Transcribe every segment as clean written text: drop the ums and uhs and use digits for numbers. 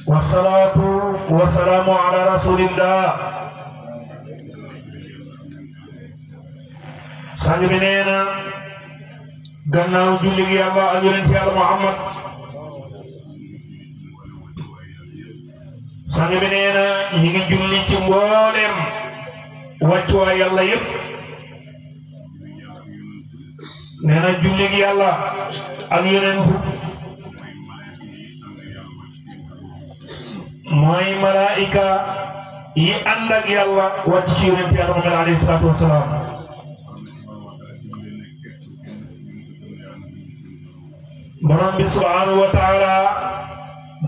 wassalatu wassalamu ala rasulillah sang bi nee na gannaaw julli gi Yàlla ak yonent Yàlla Muhammad sang bi nee na ñi ngi julli ci mboolem wàccuwaay Yàlla yépp nee na julli gi Yàlla ak yonent mooy malaika yi ànd ak Yàlla wàcc ci yonent Yàlla Muhammad alayhi salaatu wassalaam borom bi subhanahu wa taala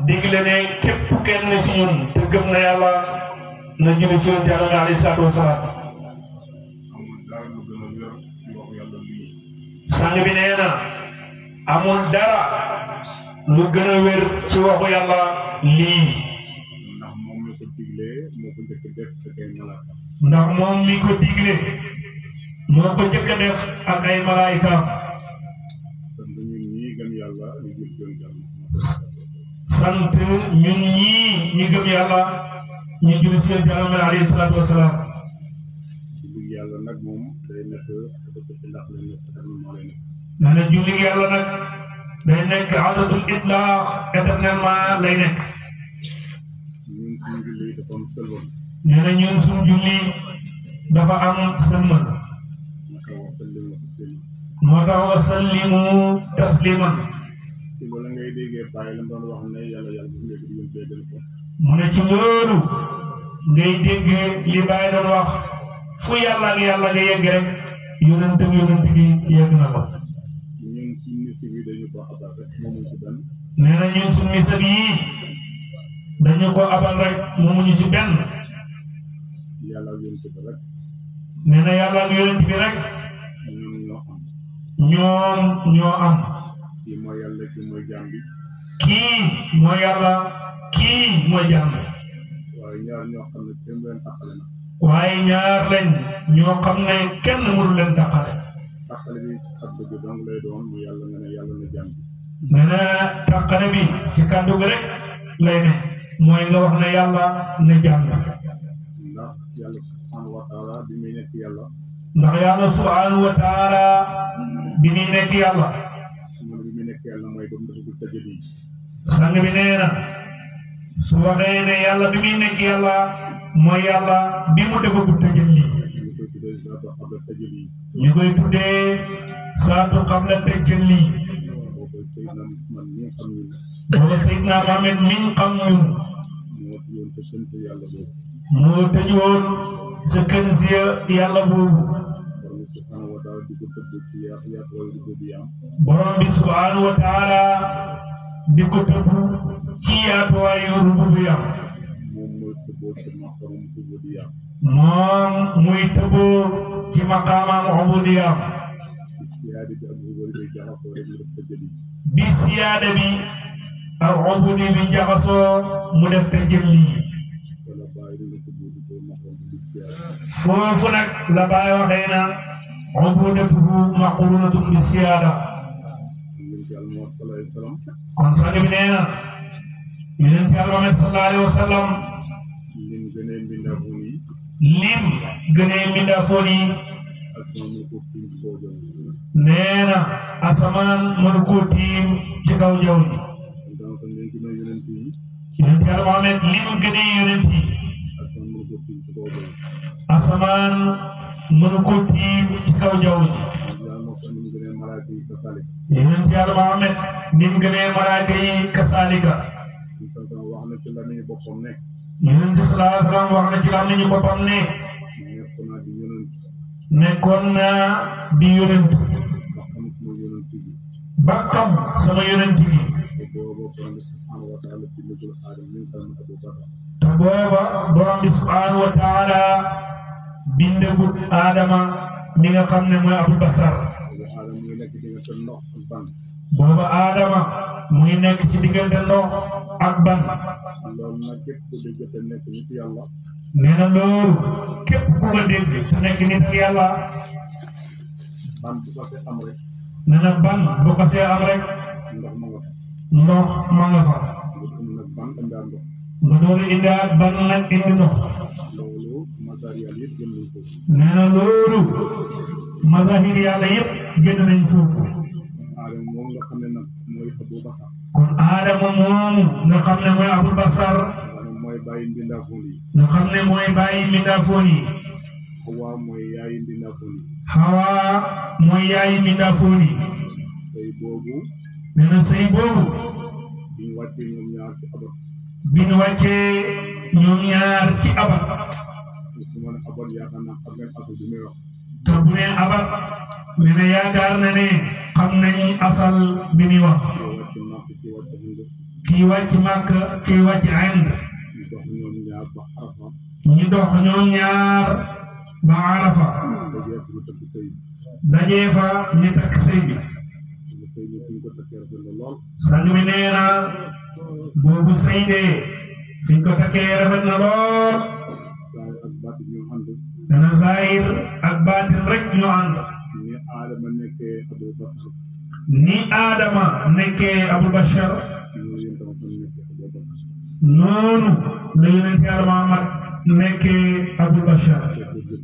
digle ne képp kenn ci ñun te gëm na Yàlla na julli ci yonent Yàlla alayhi salaatu wassalaam sang bi nee na amul dara lu gën a wér ci waxu Yàlla lii ndax moom mi ko digle moo ko njëkk a def ak ay malaayika sant ñun ñii ñi gëm Yàlla ñu julli ci Yonent Yàlla alayhi salaatu wassalaam Yàlla nag moom day nekk nee na julli Yàlla nag day nekk adatul itlaq éternellement lay nekk nee na ñun suñu julli dafa am sëlmal moo tax wa sallimu tasliman wala ngay déggee bàyyi la doon wax ne yàlla bu nekk di yónte gën ko mu ne ci loolu ngay dégg li bàyyi doon wax fu Yàlla ak Yàlla nga yegg rek yonent bi yegg na ko ñun suñu nisib yi dañu ko abal rek moomuñ ci benn nee na ñun suñu nisib yi dañu ko abal rek moomuñu ci benn Yàlla ak yonent bi rek nee na Yàlla ak yonent bi rek ñoom ñoo am kii mooy Yàlla kii mooy jaam bi kii mooy Yàlla kii mooy jaam bi waaye ñaar ñoo xam ne kenn leen tàqale na waaye ñaar lañ ñoo xam ne kenn mënu leen tàqale tàqale bi ak dëgg dong lay doon mu Yàlla nga ne Yàlla na jaam bi nee na tàqale bi ci kàddu gi rek lay ne mooy nga wax ne Yàlla na jaam bi ndax Yàlla subhanahu wa taala bi muy nekk Yàlla ndax Yàlla subhanahu wa taala bi muy nekk Yàlla bi muy nekk Yàlla mooy ba mu defagul tëjël yi sang bi nee na su waxee ne Yàlla bi muy nekk Yàlla mooy Yàlla bi mu defagul tëjël yi ñu koy tuddee saatu qabla tëjël yi booba Seydina Muhammad min xam ñun moo tëjoon sa kën si Yàlla boobu borom bi subhanahu wa taala di ko tëbb ci yaatuwaayu rububiyam moom muy tëbboo ci maqaamam ubudiyam bi siyaada bi ak ubudi bi jaxasoo mu def te jëlli foofu nag la Baay waxee na ubudatuhu maqrunatun bi siyaada kon sang bi nee na yonent Yàlla Muhammad sallallahu alayhi wa sallam lim gënee mbindaafoon yi nee na asamaan mënu ko tiim ci kaw jaww ji yonent Yàlla Muhammad lim gënee yonent yi asamaan mënu ko tiim ci kaw jaww ji yonent Yàlla Muhammad lim gënee malaaka yi kasaalika yonent sallallahu alayhi wa sallam wax na ci làmmiñu boppam ne nekkoon naa di yonent ba xam sama yonent gi te booba borom bi subhanahu wa taala bindagut Adama mi nga xam ne mooy Abu Basar booba Adama muy nekk ci diggante ndox ak ban nee na loolu képp ku ko dégg te nekk nit ak Yàlla nee na ban bu ko see am rek ndox ma nga fa nga indi nag ban andaar ndox nga doon indiwaat ban nag indi ndox loolu matériel yëpp jëm nañ ko nee na loolu mazahir yàlla yëpp génn nañ foofu aadama moom nga xam ne nag mooy Abu Basar kon aadama moomu nga xam ne mooy Abul Basar mooy bàyyi mbindaafoon yi nga xam ne mooy bàyyi mbindaafoon yi Hawa mooy yaayi mbindaafoon yi Hawa mooy yaayi mbindaafoon yi sëy boobu nee na sëy boobu biñ wàccee ñoom ñaar ci abat bi ñu wàccee ñoom ñaar ci abat su ma ne abat yaakaar naa xam ngeen asu bi muy wax te bu ne abat nee na yaakaar na ne xam nañ asal bi muy wax kii wàcc Màkk kii wàcc Hind kii wàcc Màkk kii wàcc Hind ñu dox ñoom ñaar ba Arafa ñu dox ñoom ñaar ba Arafa dajee ñu takk sëy dajee fa ñu takk sëy bi sëy bi fiñ ko takkee rafet na lool sang bi nee na boobu sëy de fiñ ko takkee rafet na lool saa ak baat ñu ànd dana zahir ak baatin rek ñu ànd ni Aadama nekkee Abu Basar ni Aadama nekkee Abul Bashar noonu yéen tam fan nekkee Abu Basar noonu la yonent Yàlla Muhammad nekkee Abul Bashar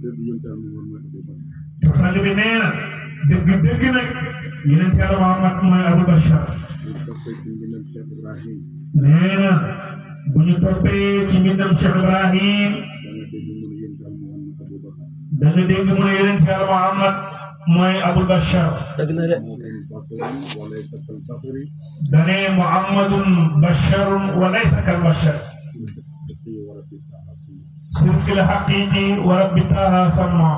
dëgg yéen tam mooy Abu Basar te sang bi nee na dëgg nag yonent Yàlla Muhammad mooy Abul Bashar ñu toppee ci mbindam Cheikh Ibrahim nee na bu ñu toppee ci mbindam Cheikh Ibrahim da nga dégg mu ne yéen tam da nga dégg mu ne yonent Yàlla Muhammad Muhammad mooy Abul Bashar dëgg la de وليس كالبصري dane Muhammadun basharun wa laysa kal bashar sir fil haqiqi wa rabbi taha samma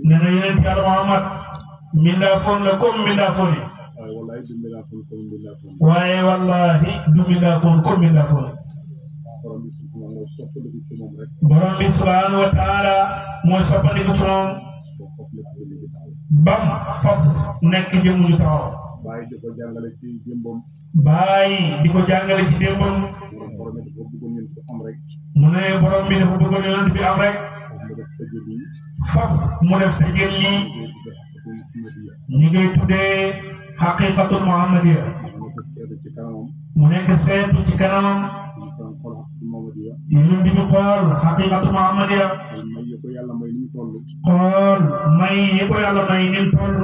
nee na yonent Yàlla Muhammad mbindaafoon la comme mbindaafoon yi waaye wallahi du mbindaafoon comme mbindaafoon borom bi subhanahu wa taala mooy soppandiku ci moom bam faf nekk jëmm ju taxaw bàyyi di ko jàngale ci démbam bàyyi di ko jàngale ci démbam borom bi dafa bëggoon yéen ko am rek mu ne borom bi dafa bëggoon yonent bi am rek mu def tëjee bi faf mu def tëjël lii ñu ngi tuddee xaqiqatul muhammadiya nekk seetu ci kanamam mu nekk seetu ci kanamam ñu kan xool xaqiqatul muhammadiya ñun di ñu xool xaqiqatul muhammadiya may yi ko yàlla may ni mu toll xool may yi ko yàlla may ni mu toll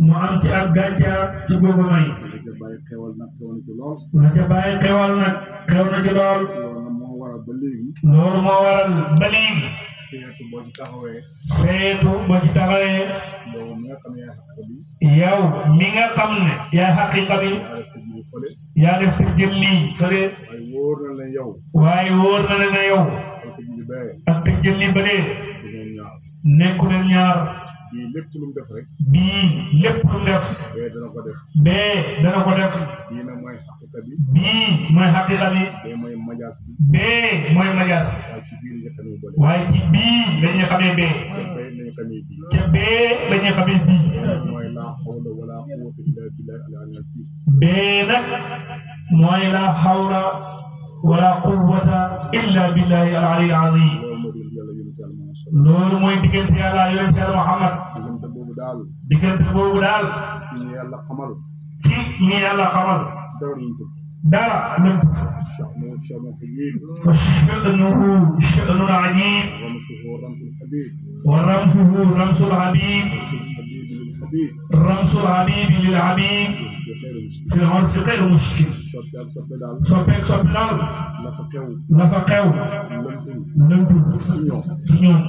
mu am ci ak gàcca ci googu may la ca bàyyi xewal nag xew na ci lool la ca bàyyi xewal nag xew na ci lool loolu nag moo waral ba léegi loolu moo waral ba léegi seetu boo ci taxawee seetu boo ci taxawee yow mi nga xam ne yaay xaqiqa bi yow mi nga xam ne yaay xaqiqa bi yaa def tëjee fële yaa def te jël lii fële waaye wóor na leen yow waaye wóor na leen ne yow ak tëjee bee ak te jël lii ba dee di ngeen ñaar nekku leen ñaar bii lépp lu mu def rek bii lépp lu mu def bee dana ko def bee dana ko def bii nag mooy xaqiqa bi bii mooy xaqiqa bi bee mooy majaas bi bee mooy majaas waaye ci biir nga xamee bële waaye ci bii la ñuy xamee bee ca bee nañu xamee bii ca bee la ñuy xamee bii mooy laa hawla wala quwwata illa billahi al-ali al-azim bee nag mooy la hawla wala quwwata illa billahi al-ali al-azim loolu moo di yàlla yónni ci yàlla loolu mooy diggante yàlla Muhammad yonent Yàlla Muhammad diggante boobu daal diggante boobu daal ci ñu yàlla xamal ci ñi yàlla xamal dara luñ ko dara lënt شأنه شأن حبيب fa sha'nuhu sha'nun ajib رمسه رمس الحبيب wa ramsuhu ramsul habib الحبيب للحبيب ramsul habib lil habib بخير مسلم fi l-urfi ghayru mushkil soppi ak soppi daal soppeek soppi daal la fa xew la fa xew lëntul lëntul ci ñoom ci ñoom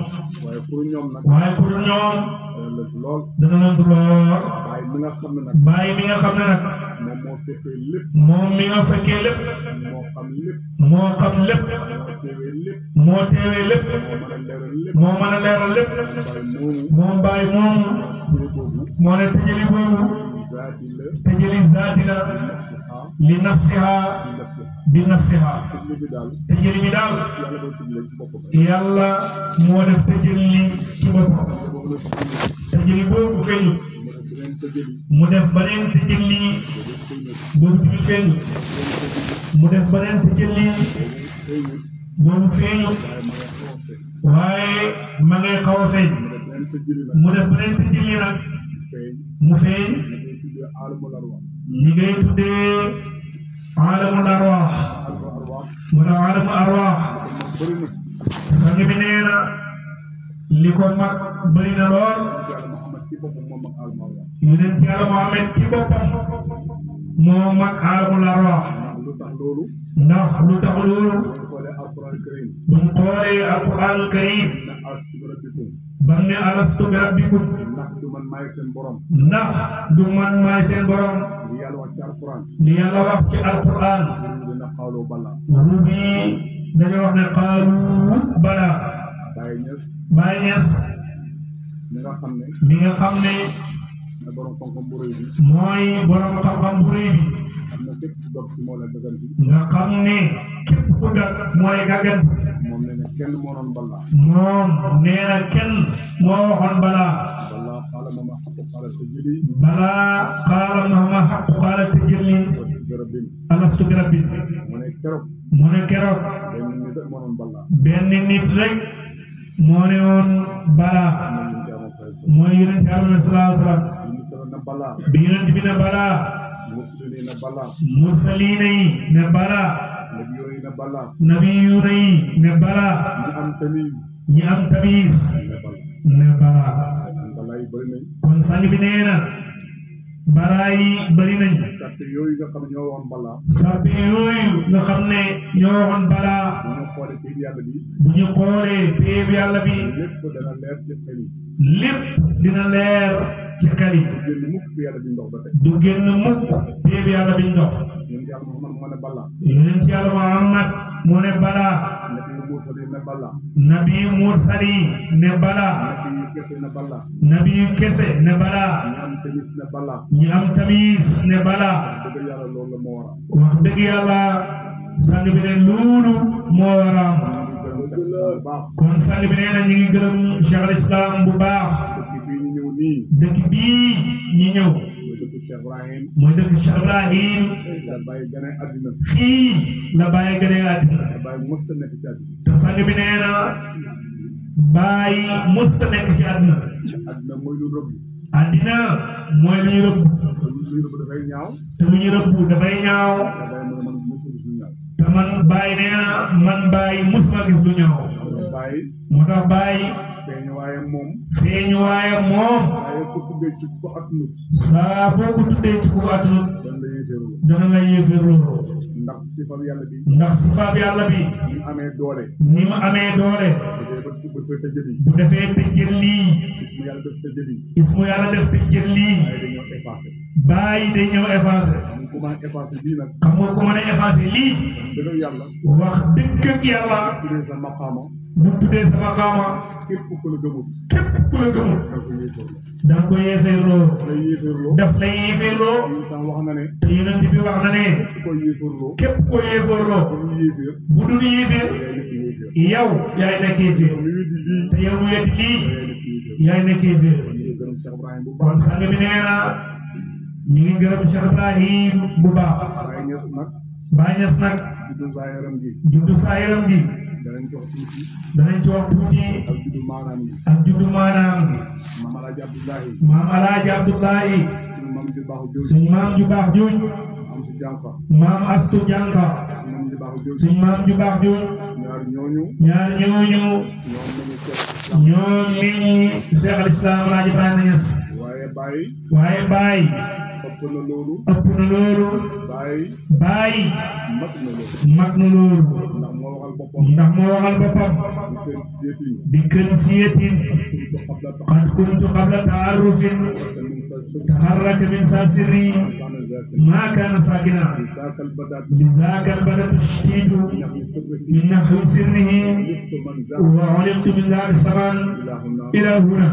waaye pour ñoom nag waaye ku dul ñoom dana lënt lool dana lënt lool waaye mi nga xam ne nag bàyyi mi nga xam ne nag moom moo fekkee lépp moom mi nga fekkee lépp moo xam lépp moo xam lépp moo teewee lépp moo teewee lépp moo mën a leeral lépp moo mën a leeral lépp waaye moomu moom bàyyi moomu jële boobu moo ne tëjëli boobu zaati la tëjëli zaati la nafsiha li nafsiha di nafsiha bi nafsiha tëjli bi daal tëjëli bi daal yàlla doon tëjli ci boppam yàlla moo def tëjëli ci boppam boobu la tëjli tëjëli boobu feeñu mu def beneen tëjli mu def beneen tëjëli boobu boobu feeñu tamit feeñu mu def beneen tëjëli feeñu boobu feeñu waaye ma ngay xaw a feeñ waaye ma ngay xaw a feeñ mu def beneen tëjli nag mu def beneen tëjëli nag feeñ mu feeñ ñu koy tuddee alamul arwaax li ngay tuddee alamul arwaax mu ne alamul arwaax bëri na sang bi nee na li ko mag bëri na lool yàlla Muhammad ci boppam moom mag alamul arwaax yonent yàlla Muhammad ci boppam moo mag alamul arwaax lu tax loolu ndax lu tax loolu buñ xoolee alquran karim buñ xoolee alquran karim na alastu bi rabbikum bam ne alastu bi rabbikum ndax du man maay seen borom ndax du man maay seen borom li yàlla wax ci alquran li yàlla wax ci alquran dina xawloo bala rubi dañoo wax ne qaalu bala Baye Niass mi nga xam ne mooy borom xam-xam bu rëy bi mooy borom xam-xam bu rëy bi xam ne képp ku dog ci moo la dëggan ci nga xam ne képp ku dog mooy gàggan moom nee na kenn moo noon bala moom nee na kenn moo waxoon bala xaala ma xaqu xaala te jëli bala xaala ma xaqu xaala te jëli alastu bi rabbin mu ne keroog benn nit moo noon bala benn nit rek moo ne woon bala mooy yonent Yàlla sallallahu alayhi wa sallam bi yonent bi ne bala mursaliina yi ne bala nabiyuuna yi ne bala ñi am tamiis ne bala kon sang bi nee na bala yi bëri nañ sàppe yooyu nga xam ne ñoo waxoon bala sàppe yooyu nga xam ne ñoo waxoon bala bu ñu xoolee péeb yàlla bi lépp dana leer ci xel yi lépp dina leer ci xel yi du génn mukk yàlla bi ndox ba tey du génn mukk péeb yàlla bi ndox yonent yàlla Muhammad moo ne bala yonent yàlla Muhammad moo ne bala nabi mursali ne bala nabi kese ne bala ñi am tamis ne bala wax dëgg yàlla sang bi ne loolu moo waraam kon sang bi nee na ñu ngi gërëm Cheikh al Islam bu baax dëkk bii ñi ñëw mooy dëkk Cheikh Ibrahim fii la bàyyi gënee àddina te sang bi nee na bàyyi musta nekk ci àddina àddina mooy lu ñu rëbb te lu ñu rëbb dafay ñaaw te man bàyyi nee na man bàyyi musuma gis lu ñaaw moo tax bàyyi feeñu waaye moom saa boo ko tuddee ci ko attanut dana la yéeféerloo ndax sifaab yàlla bi ni mu amee doole bu defee tëjjël lii ismu yàlla def tëjjël lii bàyyi day ñëw effacé xam nga ko mën a effacé lii wax dëgg ak yàlla bu tuddee sa maqaama képp ku la gëmul da nga ko yéeféerloo daf lay yéeféerloo te yonent bi wax na ne képp ko yéeféerloo bu dul yéeféer yow yaay nekk yéeféer te yow mu yet lii yaay nekk yéeféer kon sang bi nee na ñu ngi gërëm Cheikh Ibrahim bu baax Baye Niass nag juddu saa yaram gi danañ ci wax tuuti ak juddu maanaam gi maam Alaaji Abdullahi suñ maam ju baax juuj maam Astu Jànka suñ maam ju baax juuj ñaar ñooñu ñoom meññi Cheikh al Islam Alaaji Ibrahima Niass waaye Baye ëpp na loolu Baye mag na loolu ndax moo waxal boppam bi kën siyetin qad kuntu qabla taarufin taharraka min sa sirri ma kana sakina لذاك البلد الشديد من نحو سره وعلمت من ذاك الزمان إلى هنا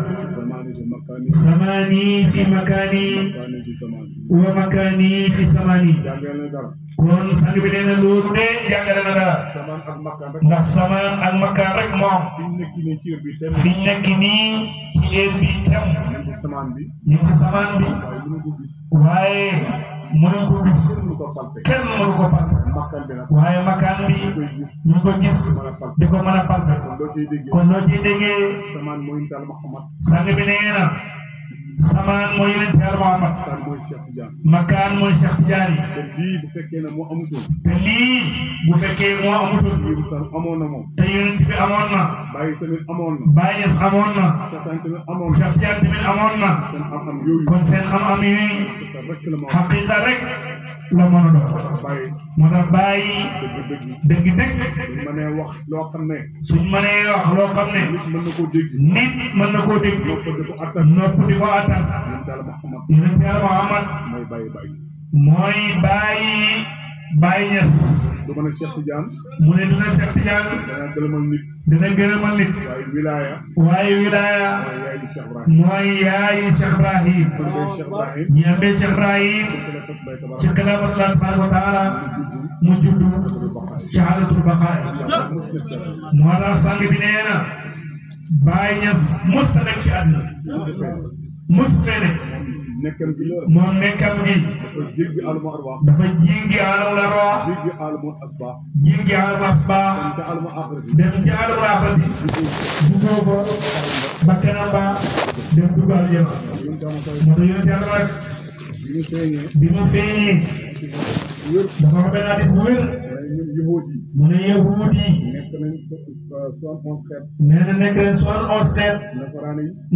زماني في مكاني ومكاني في زماني kon sang bi nee na loolu de jàngale na dara ndax samaan ak makkaan rek moom fi ñu nekk nii ci heure bi tem ñu ngi si samaan bi waaye mënuñ ko gis kenn mënu ko palpe waaye makkaan bi ñu ko gis di ko mën a palpe kon loo ciy déggee sang bi nee na samaan mooy yonent Yàlla Muhammad makaan mooy Cheikh Tidiane makaan mooy Cheikh Tidiane te lii bu fekkee ne moo amutoon te lii bu fekkee moo amutoon yéen sax amoon na moom te yonent bi amoon na bàyyi tamit amoon na Baye Niass amoon na Cheikh tamit amoon na Cheikh Tidiane tamit amoon na seen am-am yooyu kon seen xam-xam yooyu te rek la ma wax xaqiqa rek la mën a doon bàyyi moo tax bàyyi dëgg-dëgg dëgg-dëgg bu ma nee wax loo xam ne suñ mënee wax loo xam ne nit mën na koo dégg nit mën na koo dégg nopp di ko attan nopp di ko attan ñun daal Muhammad yonent Yàlla Muhammad mooy bàyyi bàyyi mooy bàyyi Baye Niass du ma ne Cheikh Tidiane mu ne dina Cheikh Tidiane dana gëlëmal nit dina gërëmal nit waaye wilaaya waaye wilaaya mooy yaayu Cheikh Ibrahim mooy yaayi Cheikh Ibrahim kon bee Cheikh Ibrahim ñi amee Cheikh Ibrahim ci xilaafatu tabaaraka wa taala mu juddu shahadatul baqaay moo tax sang bi nee na Baye Niass musta nekk ci àdduna musta fee nekk nekkam gi moom nekkam gi dafa jéggi alamu arwaax dafa jéggi alamul arwaax jéggi alamu asbaax jéggi alamul asbaax dem ca alamu aaxirati dem ci alamul aaxirati duggoo ko bakkanam ba dem dugg aljana moo tax yonent Yàlla rek bi mu feeñee dafa wax benn hadis bu wér ñun yahuud yi mu ne yahuud yi nekk nañ 71 xeet nee na nekk leen 71 xeet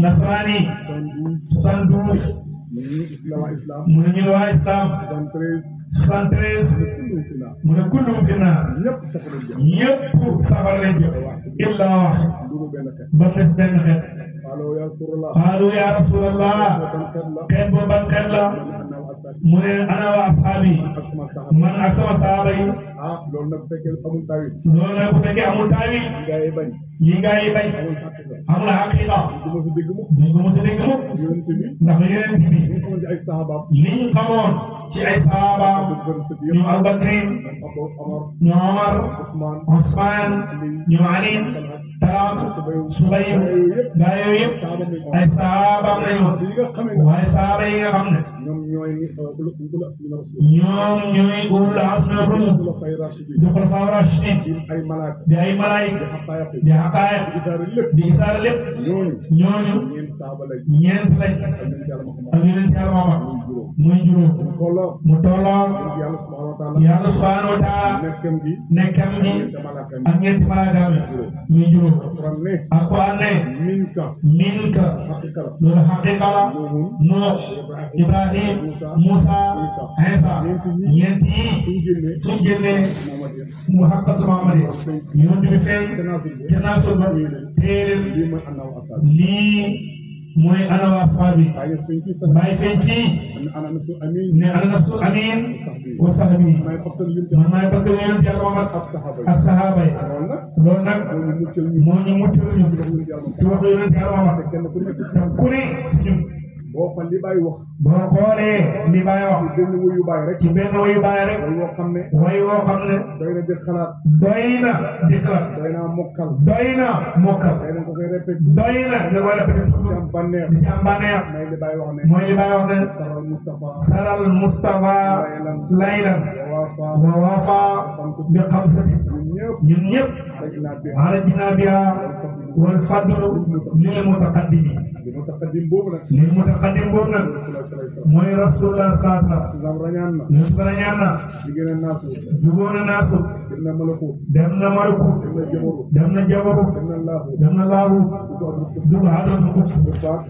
nasaraan yi 72 mu ne ñun waa islam 73 mu ne kullum fi naar ñëpp safara lañ jëm illa wax ba des benn xeet qaalu ya rasulallah xeet boobu ban xeet la mu ne ana wa ashaabi man ak sama saaba yi loolu nag bu fekkee amul tawil loolu nag bu fekkee amul tawil li gaa yi bañ amul xaqiqa duñ ko mos a dégg mukk ndax yonent bi li ñu xamoon ci ay sahabaam ñu Abubakrin ñu Omar Ousmane ñu Ali Talha Subayr gaa yooyu yëpp ay sahabaam lañu waaye sahaba yi nga xam ne ñoom ñooy ulul azmi mina rusul di xulafaa rashidin di ay malaayika di xaqaayiq di isaara lépp ñooñu ñeent lañ ak yonent Yàlla Muhammad muy juróom mu tolloo Yàlla subhaanahu wa taala nekkam gi ak ñeenti malaakaam muy juróom Alxuraan ne minka loolu xaqiqa la Nuux Ibrahim Musa Isa ñeent yi suñ génnee mu xaqatu Muhammad yonent bi feeñ te naa sol ba téere lii mooy ana wa ashaabi bàyyi feeñ fii ne ana nafsul amin wa sahbi man maay bëgg yonent Yàlla Muhammad ak sahaaba yi loolu nag moo ñu muccal ñu ci wax yonent Yàlla Muhammad ku ne si ñun boo xool li Baye wax. boo xoolee li Baye wax. ci benn wuyu Baye rek. ci benn wuyu Baye rek. way woo xam ne. way woo xam ne. doy na di xalaat. doy na di xalaat. doy na mokkal. doy na mokkal. doy na ko koy répété. doy na nga koy répété. di ci am bànneex. di ci am bànneex. mooy li Baye wax ne. mooy li Baye wax ne. saral Moustapha. saral Moustapha. laylan. wa wafa. bi xamsati. ñun ñëpp. arajna biha wal fadlu lil mutaqaddimi. mutaqaddim boobu nag. lil mutaqaddim boobu nag. mooy rasulullah sallallahu rañaan na. rañaan na. jigéen a naasu. jugoon a naasu. dem na malakut. dem na malakut. dem na jabaru. dem na laahu. dugg hadratul quds.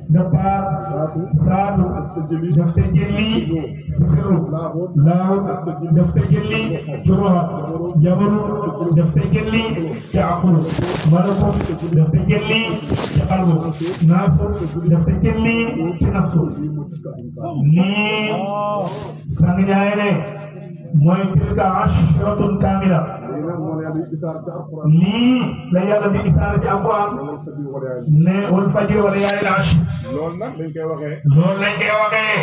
départ. saatu. daf te jëli. si sirru. laahu. daf te jëli. ci ruha. jabaru. daf te jëli. ci aqlu. malakut. daf te jëli. ci qalbu. naasu. daf te jëli. ci nafsu. lii sang ñaay ne mooy tilka ashratun kaamila lii la yàlla di isaara ci alquran ne wal fajri wa layaalin ashr loolu nag lañ koy waxee loolu lañ koy waxee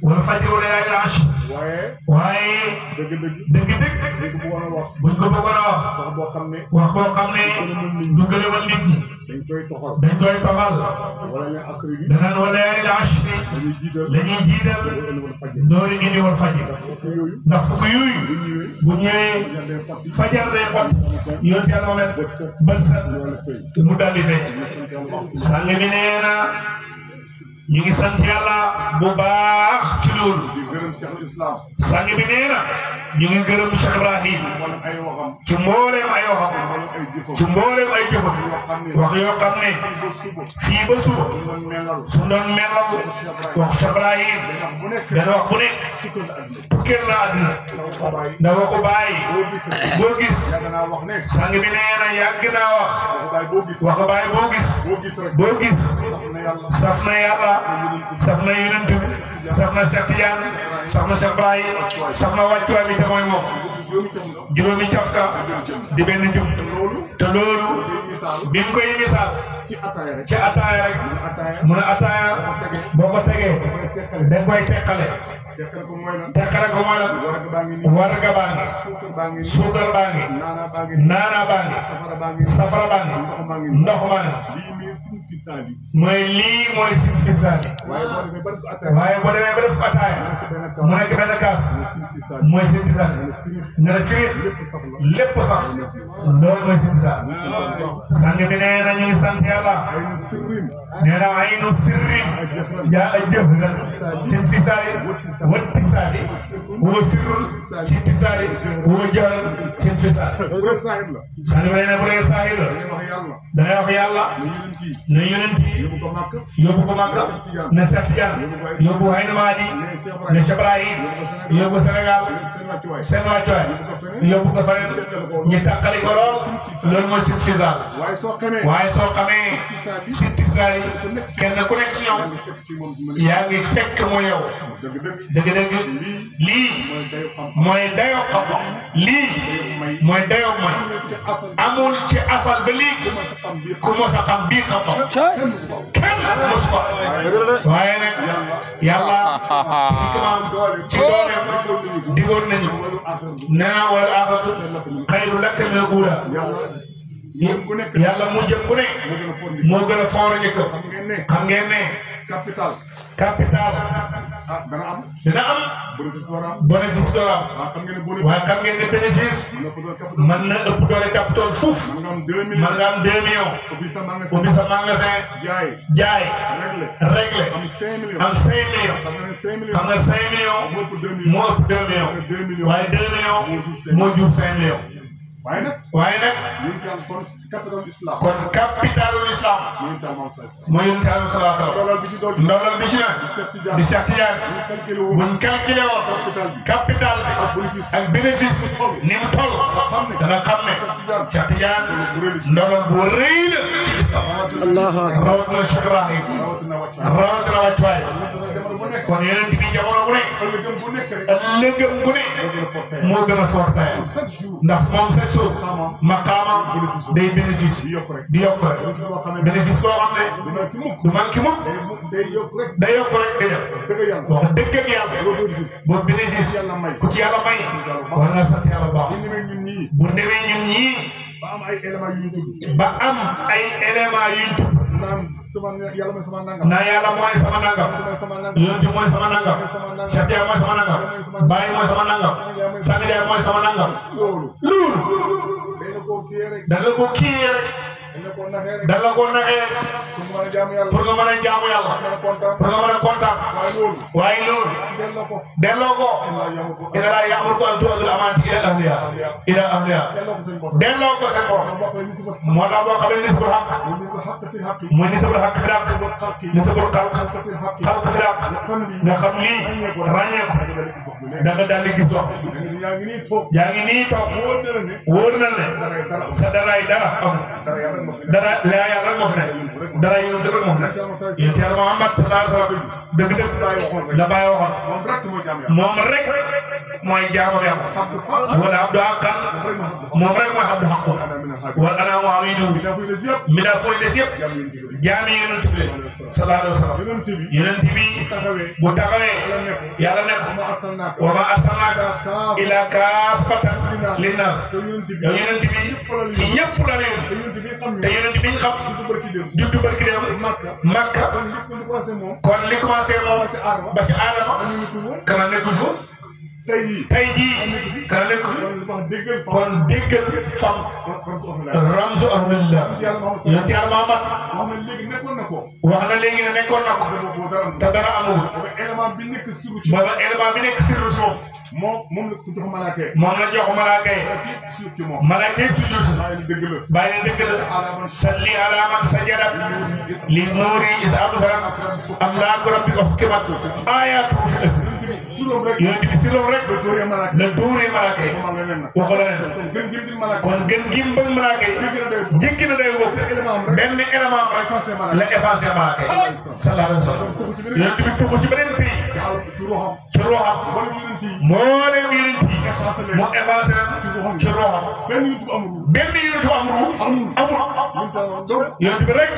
wal fajri wa layaalin ashr waaye dëgg buñ ko bëggoon a wax wax boo xam ne du gëlëmal nit ñi dañ koy toxal wala ne asri bi danaan wa layaalin ashr la ñuy jiital loolu indi wal fajri ndax fukk yooyu bu ñëwee fajar day xot yoon Yàlla Muhammad bët set mu daldi fekk sang bi nee na ñu ngi sant yàlla bu baax ci loolu. di gërëm Cheikh Islam. sang bi nee na ñu ngi gërëm Cheikh Ibrahim mboolem ay waxam. ci mbooleem ay waxam. mboolem ay jëfam. ci mbooleem ay jëfam. wax yoo xam ne fii ba suba su doon melal wax Cheikh Ibrahim benn wax bu nekk tukkeel la àdduna dafa ko bàyyi boo gis sang bi nee na yàgg naa wax wax bàyyi boo gis saf na yàlla saf na yonent bi saf na Cheikh Tidiane saf na Cheikh Ibrahim saf na wàccuwaay bi te mooy moom juróomi cafka di benn jub te loolu bi mu koy misaal ci ataaya rek mu ne ataaya boo ko tegee da koy teqale teqale ko mooy lan warga baa ngi suukar baa ngi naana baa ngi safara baa ngi ndox maa ngi mooy lii mooy simfisaali waaye boo demee ba def ataaya mu nekk benn kaas mooy simfisaali nga ne firi lépp sax loolu mooy simfisaali sang bi nee na ñu ngi sant yàlla nee na aynu sirrin yaa a jëf nga simfisaali wattisaali huwa sirrun simfisaali huwa jahrun simfisaali sang bi nee na bu dee saahir la da ngay wax yàlla ne yonent yóbbu ko Makka ne Cheikh Tidiane yóbbu Hayna Madi ne Cheikh Ibrahim yóbbu Sénégal seen wàccuwaay yóbbu ko feneen ñu tàqali ko loolu mooy simfisaali waaye soo xamee simfisaali kenn ku nekk si ñoom yaa ngi fekk mu yow dëgg-dëgg lii mooy dayoo xam-xam lii mooy dayoo mooy amul ci asal ba lii ku mos a xam bii xam-xam kenn mos ko waaye nag yàlla ci dooleem digoon nañu nee wala axatu xayru laka min al-uula yàlla mu jëm ku ne moo gën a foor njëkk xam ngeen ne capital dina am bénéfice doo am waaye xam ngeen ne bénéfice mën na ëpp doole capital fuuf mën nga am 2 millions ubbi sa magasin jaay réglé am 5 millions xam nga 5 millions moo ëpp 2 millions waaye 2 millions moo jur 5 millions waaye nag kon capitalul islam mooy yonent Yàlla sallallahu alayhi wa sallam ndolal bi ci nag di Cheikh Tidiane buñ calculé woon capital bi ak bénéfice ni mu toll dana xam ne Cheikh Tidiane ndolal bu rëy la ci islam rawatina Cheikh Ibrahim rawatina wàccuwaay kon yonent bi jamono bu ne ëllëgëm bu ne moo gën a fort tey ndax moom maqaama day bénéfice di yokk rek bénéfice boo xam ne du manqué mukk day yokk rek day dem wax dëgg ak yàlla boo bénéfice ku ci yàlla may war nga sant yàlla baax bu demee ñun ñii ba am ay éléments yuñ tudd naan yàlla mooy sama nangam yonent mooy sama nangam Cheikh Tidiane mooy sama nangam Baye mooy sama nangam Sang Ndiaye mooy sama nangam loolu da nga ko kii rek da nga ko naxee pour nga mën a jaamu yàlla pour nga mën a kontaan waaye loolu delloo ko ina laa ya'muru an tu'addu al-amaanati ila ahliha delloo ko seen borom moo tax boo xamee nisbul xaq mooy nisbul xaq fi xaq nisbul xalq fi xaq nga xam lii ràññee ko da nga daal di gis wax yaa ngi nii toog wóor na ne sa daraay dara am dara laa yàlla rek moo fi nekk dara yow dëgg moo fi nekk yéen Yàlla Muhammad sallallahu alayhi wa sallam dëgg-dëgg la bàyyi waxoon moom rek mooy jaamu yàlla wala abdu haqqan moom rek mooy abdu haqqan wala ana mu'minu mi daa fooy des yëpp jaami yonent bi sallallahu alayhi wa sallam yonent bi bu taxawee yàlla nekk wa ma arsalnaaka illa kaafatan linnaas yow yonent bi ci ñëpp la leen te yonent bi ñu xam juddu barki dem Makka kon li commencé moom ba ci Aadama kana nekkul fa tey jii kana nekk kon déggal fam ramsu ahmadillah yonent yàlla Muhammad wax na léegi ne nekkoon na ko te dara amul booba élément bi nekk sirru si moom la jox malaaka yi malaaka yi sujjóot si bàyyi ne dëgg la salli ala man sajada li nuuri is absaram amlaaku rabbika hukkimat ayaatu fi yonent bi si loolu rek la dóoree malaaka yi waxu la ne kon gën gim bëgg malaaka yi jéggi na day bokk benn élément rek la effacé malaaka yi sallallahu alayhi wa sallam yonent bi tuxu ci beneen pays ci ruuxam moo leen yonent yi mu effacé leen ci ruuxam benn yonent amul yonent bi rek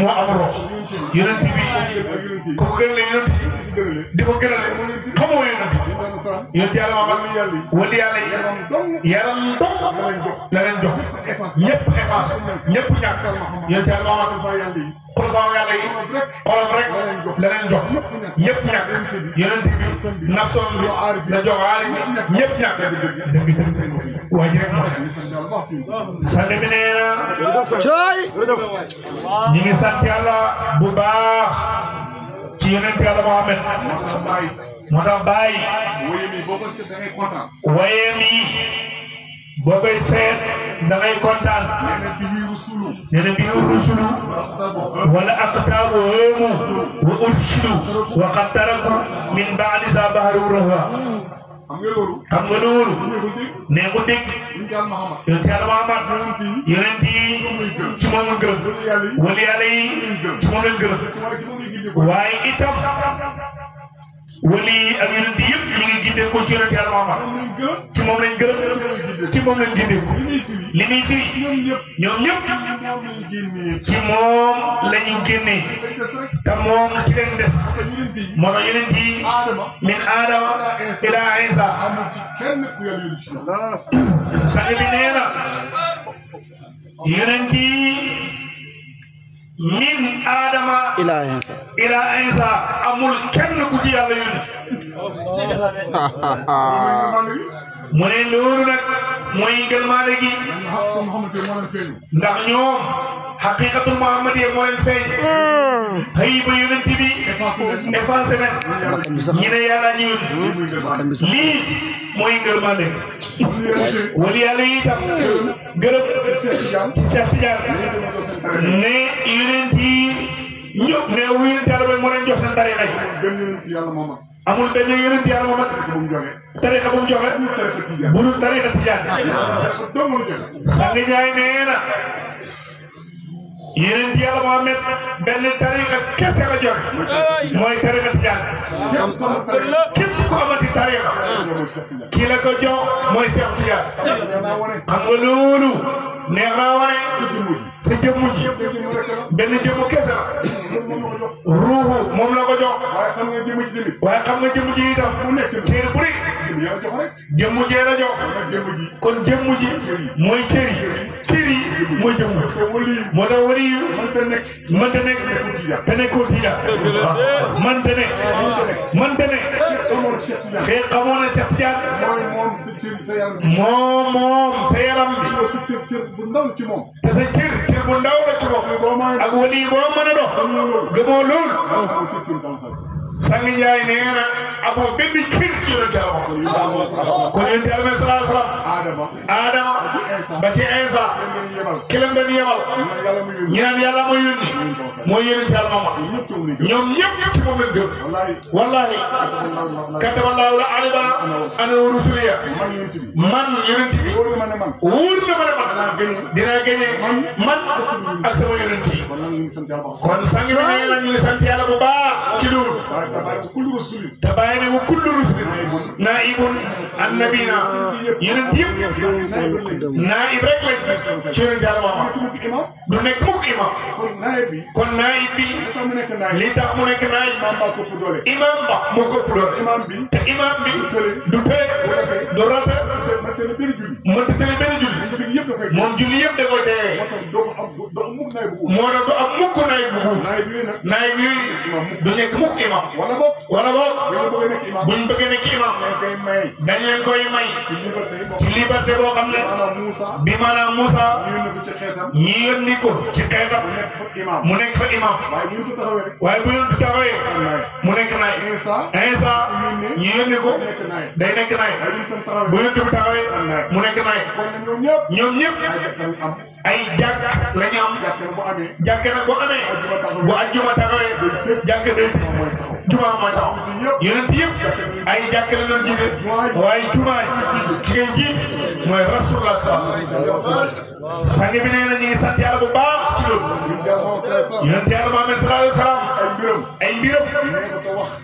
moo am ruux yonent bi ku ko gënale yonent di ko gënale xamoo yonent yonent yàlla Muhammad wali yàlla yi yaram dong la leen jox ñëpp effacé ñëpp ñàkk yonent yàlla Muhammad xulfaaw yàlla yi xolam rek la leen jox ñëpp ñàkk yonent bi nafsoon bi la jox aali ñëpp ñàkk dëgg waa ji rek moo sant bi nee na ñi ngi sant yàlla bu baax ci yonent yàlla Muhammad moo tax bàyyi waye mi boo koy seet da ngay kontaan nee na bihi rusulu wala aqtaabu hëmu wa urshidu wa qad taraku min ba'di sa baharu rahwa xam nga loolu nee ko dégg yonent yàlla Muhammad yonent yi ci moom lañ gërëm wali yàlla yi ci moom lañ gërëm waaye itam wali ak yonent yëpp ñu ngi gindee ko ci yonent yàlla Muhammad ci moom lañ gërëm ci moom lañ gindee ko li muy firi ñoom ñëpp ci moom la ñu génnee te moom ci leen des moo tax yonent yi min Aadama ila Isa sang bi nee na yonent yi min Adama ila Isa amul kenn ku ci yàlla yónni mu ne loolu nag mooy gëlmaale gi ndax ñoom xaqiqatul muhammadiyya moo leen feeñ xëy ba yonent bi effacé leen ñi ne yàlla ñu lii mooy gëlmaale wali yàlla yi itam gërëm ci Cheikh Tidiane ne yonent yi ñëpp ne yonent yàlla moo leen jox seen tariqa yi amul benn yonent yàlla Muhammad tariqa bu mu joxe bu dul tariqa Tijaan sang Njaay nee na yonent yàlla Muhammad benn tariqa kese la joxe mooy tariqa Tijaan képp ku amati tariqa kii la ko jox mooy Cheikh Tijaan xam nga loolu neex naa wane sa jëmm ji benn jëmm kese la ruuxu moom la ko jox waaye xam nga jëmm ji itam cër bu rëy jëmm jee la jox kon jëmm ji mooy cëri cëri mooy jëmm moo tax wali yu mënta nekk te nekkul Tijaan mënta nekk fee xamoon na Cheikh Tijaan moom sa yaram bi bu ndaw ci moom te sa cër bu ndaw la ci moom ak wali boo mën a dox gëmoo lool sang Njaay nee na amoo benn cër ci yonent Yàlla Muhammad kon yonent Yàlla sallallahu alayhi wa sallam Adama ba ci Isa ki leen doon yebal ñu naan Yàlla mooy yónni mooy yonent Yàlla Muhammad ñoom ñëpp ci moom lañ gëm wallahi kataballahu la aliba ana rusuliya man yonent bi wóor na ma ne man dinaa gagné man ak sama yonent yi kon sang bi nee na ñu ngi sant Yàlla bu baax ci loolu te bàyyi ne wa kullu rusulin naibun an nabina yonent yëpp naib rek lañ ci yonent Yàlla Muhammad du nekk mukk imam kon naib bi li tax mu nekk naib imam ba moo ko ëpp doole te imam bi du tële du rate mënta tële benn julli moom julli yëpp da koy teye moo tax du am mukk nay bu guub nay bi du nekk mukk imam wala boog buñ bëgg nekk imam dañ leen koy may ci liberté boo xam ne bi maanaam Moussa ñi yónni ko ci xeetam mu nekk fa imam waaye bu ñu taxawee mu nekk nay Insa ñi yónni ko day nekk nay bu ñu taxawee mu nekk nay ñoom ñëpp ay jàkk la ñu am jàkk nag bu amee bu àjjuma taxawee jàkk day juma mooy taxaw yonent yëpp ay jàkk la doon jiite waaye juma ki ngay ji mooy rasulullah sang bi nee na ñu ngi sant yàlla bu baax ci loolu yonent yàlla Muhammad sallallahu alayhi wa sallam ay mbiram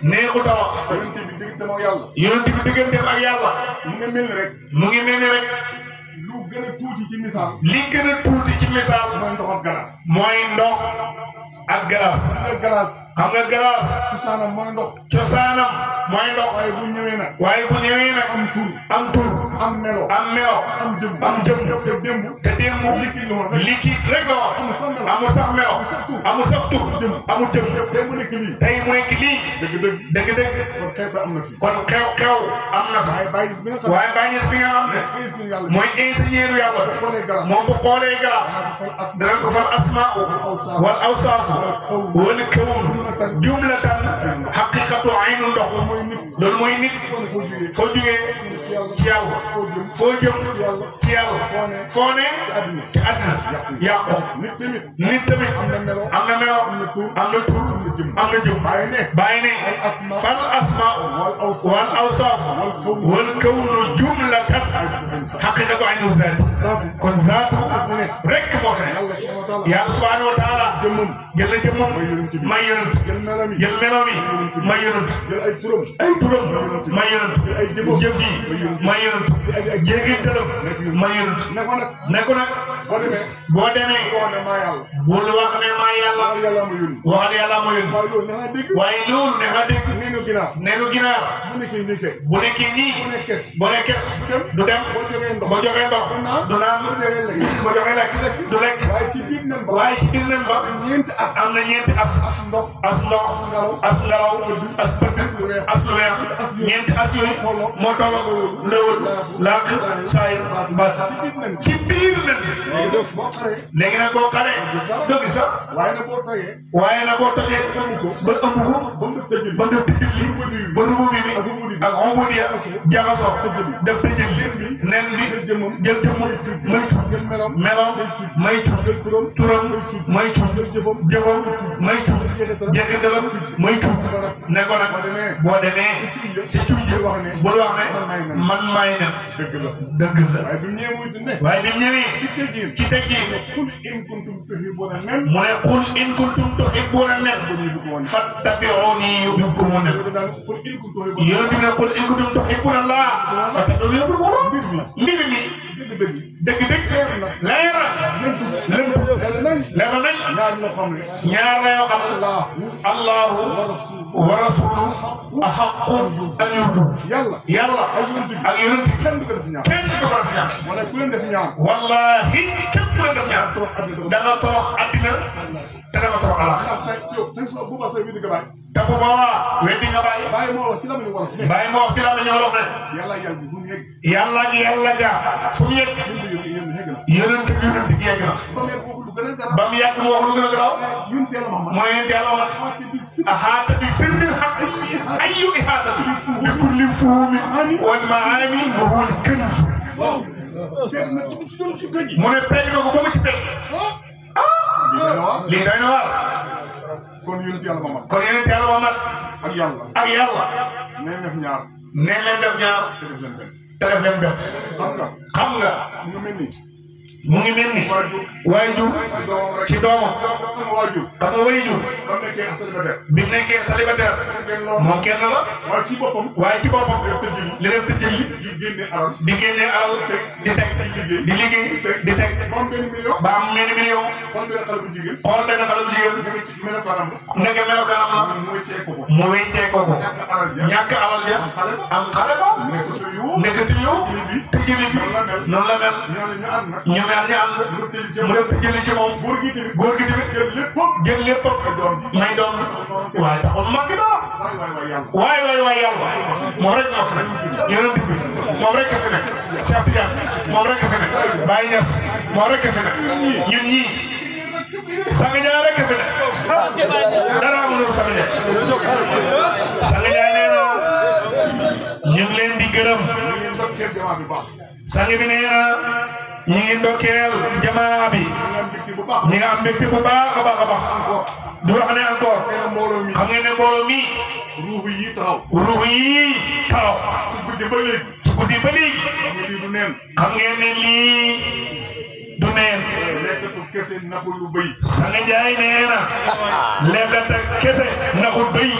neexut a wax yonent bi digganteem ak yàlla mu ngi mel ni rek lu gën a tuuti ci misaal. li gën a tuuti ci misaal. mooy ndox ak galas. mooy ndox ak galas. xam nga galas. xam nga galas. cosaanam mooy ndox. cosaanam mooy ndox. waaye bu ñëwee nag. waaye bu ñëwee nag. am tur. am tur. am melo. am melo. am jëm. am jëm. te démb. te démb. liquide rek la wax. amul sax melo. amul sax tur. amul jëm. tey mu nekk lii. tey mu nekk lii. dëgg-dëgg. kon xew am na fi. kon xew am na fi. waaye bàyyi bi nga xam. waaye bàyyi bi nga xam ne. mooy ingénieur yàlla. moom bu xoolee galas. dana ko fal asmaa wal awsaaf wal kawn jumlatan haqiqatu aynu ndox loolu mooy nit foo jugee ci yàlla foo jëm ci yàlla foo ne ci àddina yàqu nit tamit am na melo am na tur am na jëm bàyyi ne fal asmaa wal awsaaf wal kawn jumlatan haqiqatu aynu zaat kon zaatu rek moo fi ne yàlla subhanahu wa taala jël na jëmmam may yonent jël meloom yi may yonent ay turam may yonent jëf yi may yonent jéegintalam may yonent ne ko nag boo demee bul wax ne maa yàlla waxal yàlla ma yónni waaye loolu ne nga dégg neenu ginaar bu nekkee nii boo ne kes du dem boo joxee ndox du naan boo joxee lekk du lekk waaye ci biir nen ba am na ñeenti as ndox as ngelaw as bët as lu weex ñeenti as yooyu moo tolloo lëwal laak saay ba ci biir nen léegi nag boo xaree doo gis sax waaye nag boo tojee ba ëmb ko ba def tëjël li ba rubu bi ak xombu di jaxasoo def tëjël nen bi jël jëmm may tuut meloom may tuut turam may tuut jëfam may tuut jeexitalam may tuut ne ko nag boo demee ci cuuj bul wax ne man maay nen dëgg la waaye bi mu ñëwee ci teggin mu ne qul in kuntum tuhibbuuna nen fattabi'uuni yuhbibkumu nen yéen bi ne qul in kuntum tuhibbuuna llaaha fattabi'uuni yuhbibkumu mbir mi dëgg leer nañ ñaar la yoo xam ne Allahu wa rasuluhu ahaqqu an yurdu yàlla ak yonent kenn du ko def ñaar wallahi kenn du ko def ñaar danga torox àddina te danga torox alaxira te bu boobaa weddi nga bàyyi moo wax ci la ñu wolof ne yàlla gi yàlla ja fu mu yegg yonent gi yegg na ba mu yàgg mu wax lu gën a garaaw mooy yonent yàlla wax ahaata bi sirril haqq ayyu ihaata bi kulli fuhumi wal maani wa huwa al-kanz mu ne pegg na ko ba mu ci pegg lii doy na waar kon yonent yàlla Muhammad ak yàlla nee leen def ñaar te def leen benn xam nga mu ngi mel ni waajur ci doomam xam nga waajur bi mu nekkee célibataire moom kenn la waaye ci boppam li def tëjëli di génne alal di teg di liggéey di teg ba am benn million xool benn xale bu jigéen nekk melokaanam la mu weccee ko ñàkk alal ja am xale ba nekkati yow tëjëli bi noonu la mel ñu mel ñaar ñi ànd mu dem te jëli ci moom góor gi tamit jël lépp may doom waaye taxul manqué dara waay yàlla moom rek moo fi nekk yonent bi moom rek a fi nekk Cheikh Tidiane moom rek a fi nekk Baye Niass moom rek a fi nekk ñun ñii Sang Ndiaye rek a fi nekk dara amul Sang Ndiaye Sang Ndiaye nee na ñu ngi leen di gërëm sang bi nee na ñu ngi ndokkeel jamaa bi ñi nga am mbégte bu baax a baax a baax di wax ne encore xam ngeen ne mbooloo mi ruux yi taxaw ci guddi ba léegi xam ngeen ne lii du neen Sang Ndiaye nee na lekkata kese naxul bëy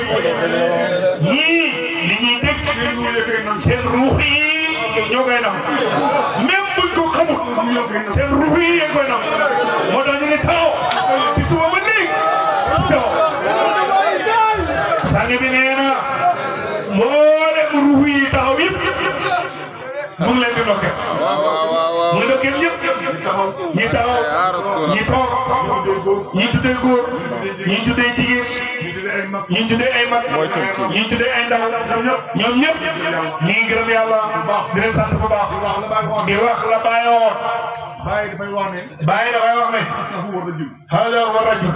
ñii li ñuy dégg seen ruux yi ñoo koy nam même buñ ko xamul seen ruux yi yéen koy nam moo tax ñu ngi taxaw ci suba ba léegi taxaw sang bi nee na mboolem ruux yi taxaw yëpp mu ngi leen di ndokkeel mu ngi ndokkeel ñëpp ñi taxaw ñi toog ñi tuddee góor ñi tuddee jigéen ñi tuddee ay mag ñi tuddee ay ndaw ñoom ñëpp ñi ngi gërëm yàlla di leen sant bu baax di wax la Baye woon Baye dafay wax ne hada wa rajul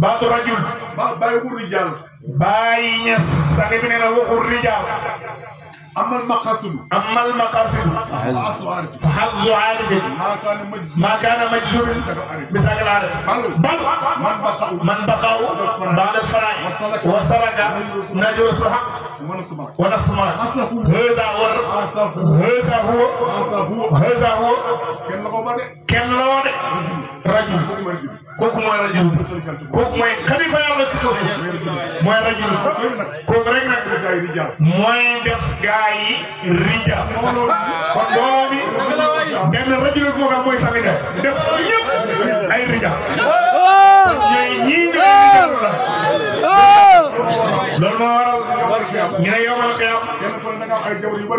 baatu rajul Baye Niass sang bi nee na waxul rijaal أما المقاصد فحظ عارف ما كان مجزور بساق العارف بل من بقوا بعد الفراء وسرق نجوى الحق ونصف مرق هذا هو كم لو رجل kooku mooy rajul kooku mooy xalifa yàlla si kaw suuf mooy rajul kooku rek nag mooy def gaa yi rija kon boobu bi benn rajul moo ko mooy Sang Ndiaye def ñëpp ay rija ñooy ñii nga la loolu moo waral ñu ne yow ma la koy am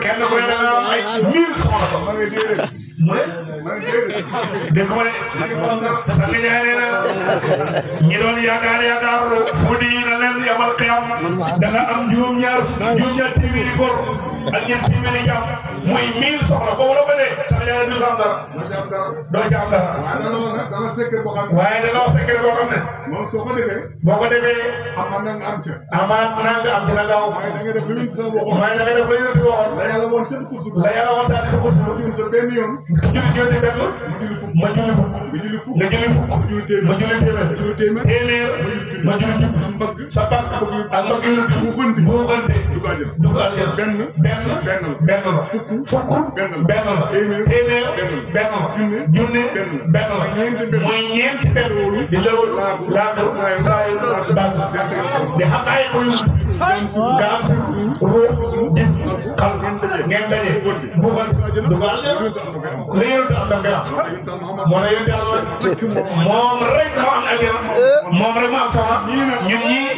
kenn ku ne da nga am ay 1000 soxna mu ne dégg nga Sang Ndiaye nee na ñi doon yaakaar fu di na leen yamal xiyam da nga am juróom-ñaar téeméeri góor ak ñeent téeméeri jàmm muy 1000 soxla boobu la ko dee Sang Ndiaye du am dara doo ci am dara waaye dana wax secret boo xam ne moom boo ko defee amaat na nga am ci na gaaw waaye da nga def lu ñu waxoon la yàlla woon ca kursu la yàlla woon ca kursu benn yoon julli ci yoon benn ma julli fukk nga julli fukk ma julli téeméer ma julli jub sa mbagg ak mbagg yu buuxante dugg àjjana benn la fukk benn la téeméer benn la junne benn la mooy ñeenti benn di lawul laatu saay baat di xaqaay ko yu nga am ruux gis xam ngeen daje buuxante dugg àjjana li yëngu am da nga am moo la yëngu moom rek moo am àjjana moom rek moo am soxna ñun ñii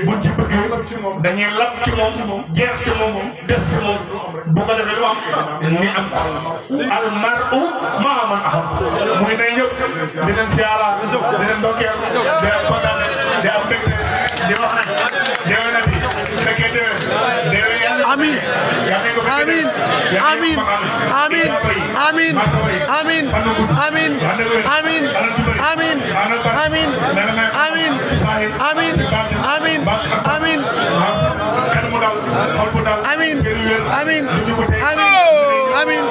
buñ ci bëggee dañuy lab ci moom jeex ci moom des ci moom bu ko defee lu am ni am ko al mar'u maa man ahab muy day ñëpp di leen siyaara di leen ndokkeel di leen kontaan di am mbégte di wax ne déwénati fekkee déwén Amin. Amin. Amin. Amin. Amin. Amin. Amin. Amin. Amin. Amin. Amin. Amin. Amin. Amin. Amin. Amin. Amin. Amin.